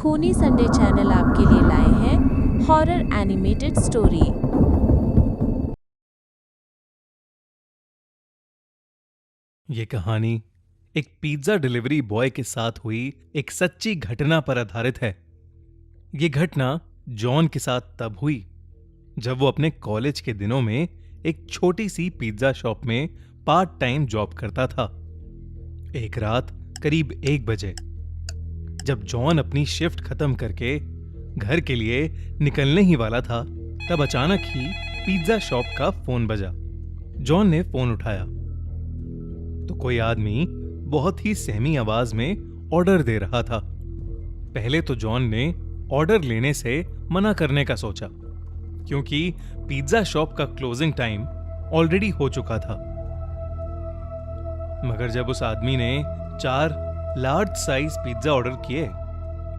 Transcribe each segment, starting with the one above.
खूनी Sunday channel आपके लिए लाए हैं हॉरर एनिमेटेड स्टोरी। ये कहानी एक पिज्जा डिलीवरी बॉय के साथ हुई एक सच्ची घटना पर आधारित है। ये घटना जॉन के साथ तब हुई जब वो अपने कॉलेज के दिनों में एक छोटी सी पिज्जा शॉप में पार्ट टाइम जॉब करता था। एक रात करीब 1 बजे जब जॉन अपनी शिफ्ट खत्म करके घर के लिए निकलने ही वाला था, तब अचानक ही पिज्जा शॉप का फोन बजा। जॉन ने फोन उठाया तो कोई आदमी बहुत ही सहमी आवाज में ऑर्डर दे रहा था। पहले तो जॉन ने ऑर्डर लेने से मना करने का सोचा, क्योंकि पिज्जा शॉप का क्लोजिंग टाइम ऑलरेडी हो चुका था। मगर जब उस आदमी ने 4 लार्ज साइज पिज्जा ऑर्डर किए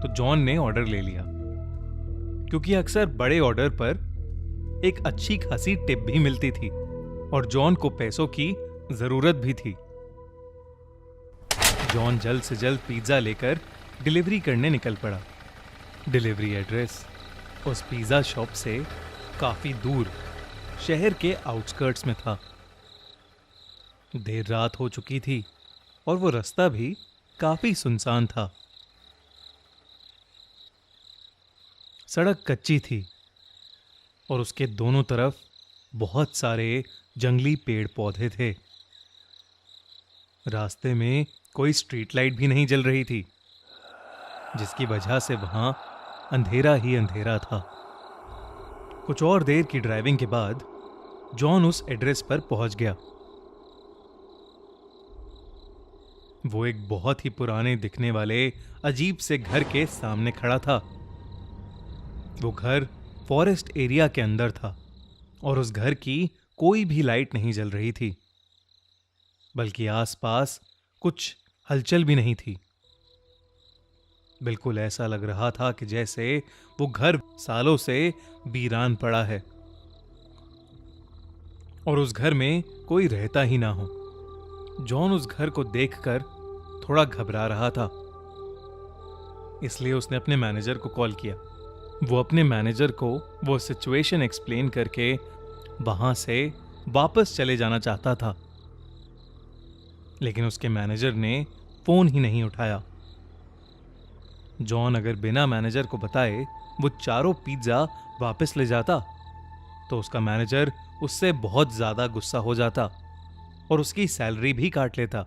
तो जॉन ने ऑर्डर ले लिया, क्योंकि अक्सर बड़े ऑर्डर पर एक अच्छी खासी टिप भी मिलती थी और जॉन को पैसों की जरूरत भी थी। जॉन जल्द से जल्द पिज्जा लेकर डिलीवरी करने निकल पड़ा। डिलीवरी एड्रेस उस पिज्जा शॉप से काफी दूर शहर के आउटस्कर्ट्स में था। देर रात हो चुकी थी और वो रास्ता भी काफी सुनसान था। सड़क कच्ची थी और उसके दोनों तरफ बहुत सारे जंगली पेड़ पौधे थे। रास्ते में कोई स्ट्रीट लाइट भी नहीं जल रही थी, जिसकी वजह से वहां अंधेरा ही अंधेरा था। कुछ और देर की ड्राइविंग के बाद जॉन उस एड्रेस पर पहुंच गया। वो एक बहुत ही पुराने दिखने वाले अजीब से घर के सामने खड़ा था। वो घर फॉरेस्ट एरिया के अंदर था और उस घर की कोई भी लाइट नहीं जल रही थी, बल्कि आसपास कुछ हलचल भी नहीं थी। बिल्कुल ऐसा लग रहा था कि जैसे वो घर सालों से वीरान पड़ा है और उस घर में कोई रहता ही ना हो। जॉन उस घर को देखकर थोड़ा घबरा रहा था, इसलिए उसने अपने मैनेजर को कॉल किया। वो अपने मैनेजर को वो सिचुएशन एक्सप्लेन करके वहां से वापस चले जाना चाहता था, लेकिन उसके मैनेजर ने फोन ही नहीं उठाया। जॉन अगर बिना मैनेजर को बताए वो चारों पिज्जा वापस ले जाता तो उसका मैनेजर उससे बहुत ज्यादा गुस्सा हो जाता और उसकी सैलरी भी काट लेता।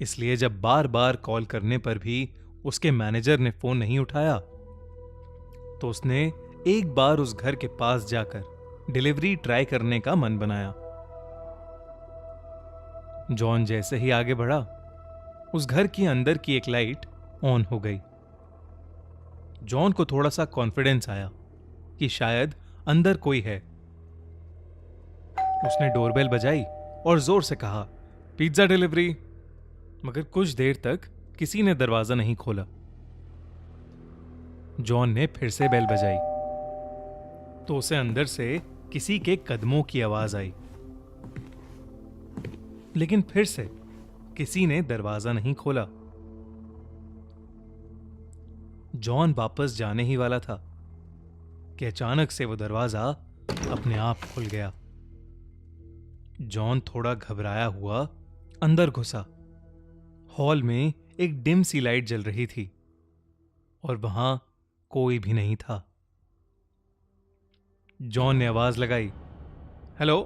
इसलिए जब बार बार कॉल करने पर भी उसके मैनेजर ने फोन नहीं उठाया तो उसने एक बार उस घर के पास जाकर डिलीवरी ट्राई करने का मन बनाया। जॉन जैसे ही आगे बढ़ा, उस घर के अंदर की एक लाइट ऑन हो गई। जॉन को थोड़ा सा कॉन्फिडेंस आया कि शायद अंदर कोई है। उसने डोरबेल बजाई और जोर से कहा, पिज्जा डिलीवरी। मगर कुछ देर तक किसी ने दरवाजा नहीं खोला। जॉन ने फिर से बेल बजाई तो उसे अंदर से किसी के कदमों की आवाज आई, लेकिन फिर से किसी ने दरवाजा नहीं खोला। जॉन वापस जाने ही वाला था कि अचानक से वो दरवाजा अपने आप खुल गया। जॉन थोड़ा घबराया हुआ अंदर घुसा। हॉल में एक डिम सी लाइट जल रही थी और वहां कोई भी नहीं था। जॉन ने आवाज लगाई, हेलो,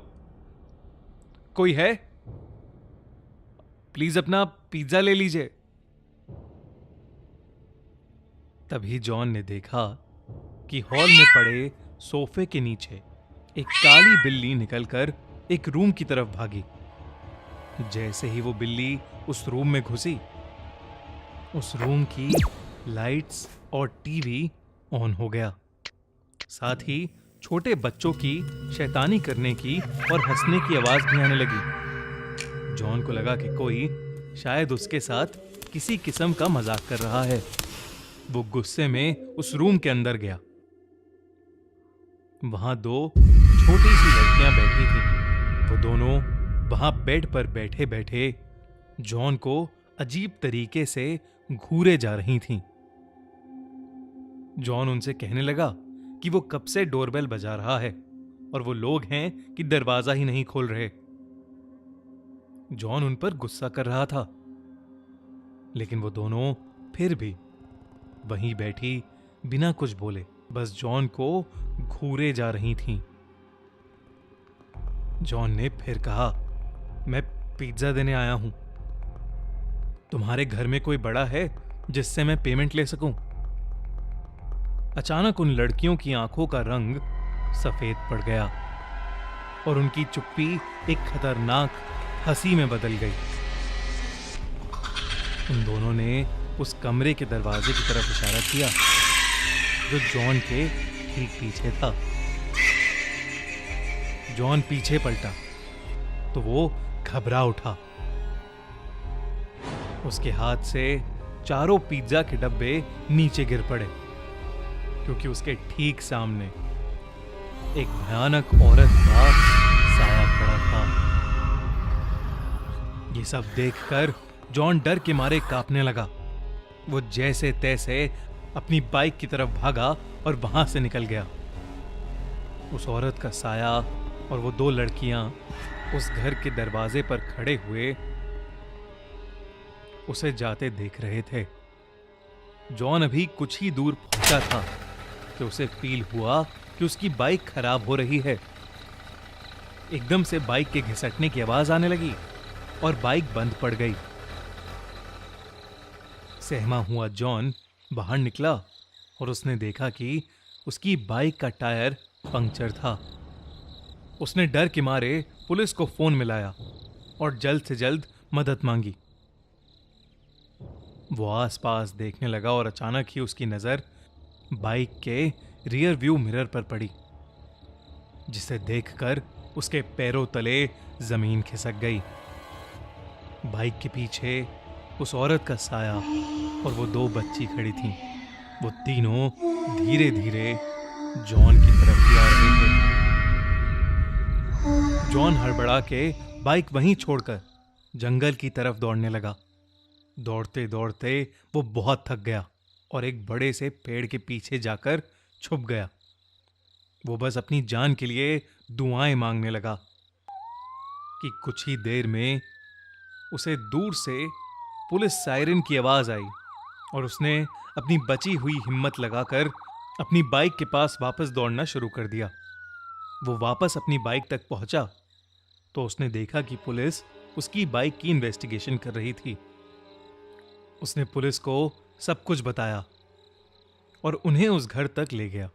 कोई है? प्लीज अपना पिज्जा ले लीजिए। तभी जॉन ने देखा कि हॉल में पड़े सोफे के नीचे एक काली बिल्ली निकलकर एक रूम की तरफ भागी। जैसे ही वो बिल्ली उस रूम में घुसी, उस रूम की लाइट्स और टीवी ऑन हो गया। साथ ही छोटे बच्चों की शैतानी करने की और हंसने की आवाज भी आने लगी। जॉन को लगा कि कोई शायद उसके साथ किसी किस्म का मजाक कर रहा है। वो गुस्से में उस रूम के अंदर गया। वहां 2 छोटी सी लड़कियां बैठी थीं। वो दोनों वहां बेड पर बैठे बैठे जॉन को अजीब तरीके से घूरे जा रही थीं। जॉन उनसे कहने लगा कि वो कब से डोरबेल बजा रहा है और वो लोग हैं कि दरवाजा ही नहीं खोल रहे। जॉन उन पर गुस्सा कर रहा था, लेकिन वो दोनों फिर भी वहीं बैठी बिना कुछ बोले बस जॉन को घूरे जा रही थीं। जॉन ने फिर कहा, मैं पिज्जा देने आया हूं। तुम्हारे घर में कोई बड़ा है जिससे मैं पेमेंट ले सकूं? अचानक उन लड़कियों की आंखों का रंग सफेद पड़ गया और उनकी चुप्पी एक खतरनाक हंसी में बदल गई। उन दोनों ने उस कमरे के दरवाजे की तरफ इशारा किया जो जॉन के ठीक पीछे था। जॉन पीछे पलटा तो वो घबरा उठा। उसके हाथ से चारों पिज्जा के डब्बे नीचे गिर पड़े क्योंकि उसके ठीक सामने एक भयानक औरत का साया खड़ा था। ये सब देखकर जॉन डर के मारे कांपने लगा। वो जैसे तैसे अपनी बाइक की तरफ भागा और वहां से निकल गया। उस औरत का साया और वो दो लड़कियां उस घर के दरवाजे पर खड़े हुए उसे जाते देख रहे थे। जॉन अभी कुछ ही दूर पहुंचा था कि उसे फील हुआ कि उसकी बाइक खराब हो रही है। एकदम से बाइक के घिसटने की आवाज आने लगी और बाइक बंद पड़ गई। सहमा हुआ जॉन बाहर निकला और उसने देखा कि उसकी बाइक का टायर पंक्चर था। उसने डर के मारे पुलिस को फोन मिलाया और जल्द से जल्द मदद मांगी। वो आसपास देखने लगा और अचानक ही उसकी नजर बाइक के रियर व्यू मिरर पर पड़ी, जिसे देखकर उसके पैरों तले जमीन खिसक गई। बाइक के पीछे उस औरत का साया और वो दो बच्ची खड़ी थीं। वो तीनों धीरे धीरे जॉन की तरफ ही आ रहे थे। जॉन हड़बड़ा के बाइक वहीं छोड़कर जंगल की तरफ दौड़ने लगा। दौड़ते दौड़ते वो बहुत थक गया और एक बड़े से पेड़ के पीछे जाकर छुप गया। वो बस अपनी जान के लिए दुआएं मांगने लगा कि कुछ ही देर में उसे दूर से पुलिस सायरन की आवाज आई और उसने अपनी बची हुई हिम्मत लगाकर अपनी बाइक के पास वापस दौड़ना शुरू कर दिया। वो वापस अपनी बाइक तक पहुंचा तो उसने देखा कि पुलिस उसकी बाइक की इन्वेस्टिगेशन कर रही थी। उसने पुलिस को सब कुछ बताया और उन्हें उस घर तक ले गया।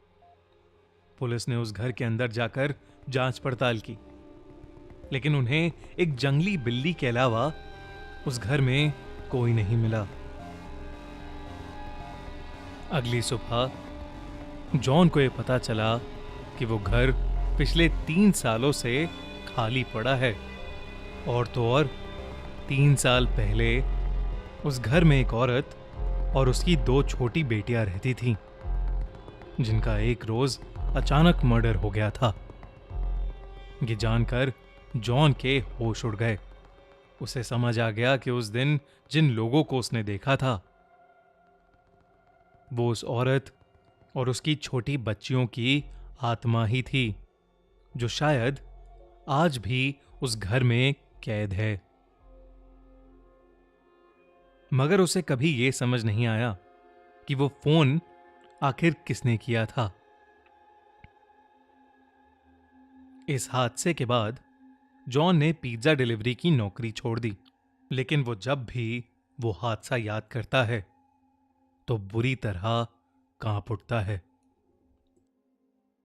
पुलिस ने उस घर के अंदर जाकर जांच पड़ताल की, लेकिन उन्हें एक जंगली बिल्ली के अलावा उस घर में कोई नहीं मिला। अगली सुबह जॉन को यह पता चला कि वो घर पिछले 3 सालों से खाली पड़ा है और तो और 3 साल पहले उस घर में एक औरत और उसकी 2 छोटी बेटियां रहती थीं, जिनका एक रोज अचानक मर्डर हो गया था। ये जानकर जॉन के होश उड़ गए। उसे समझ आ गया कि उस दिन जिन लोगों को उसने देखा था वो उस औरत और उसकी छोटी बच्चियों की आत्मा ही थी, जो शायद आज भी उस घर में कैद है। मगर उसे कभी यह समझ नहीं आया कि वो फोन आखिर किसने किया था। इस हादसे के बाद जॉन ने पिज्जा डिलीवरी की नौकरी छोड़ दी, लेकिन वो जब भी वो हादसा याद करता है तो बुरी तरह कांप उठता है।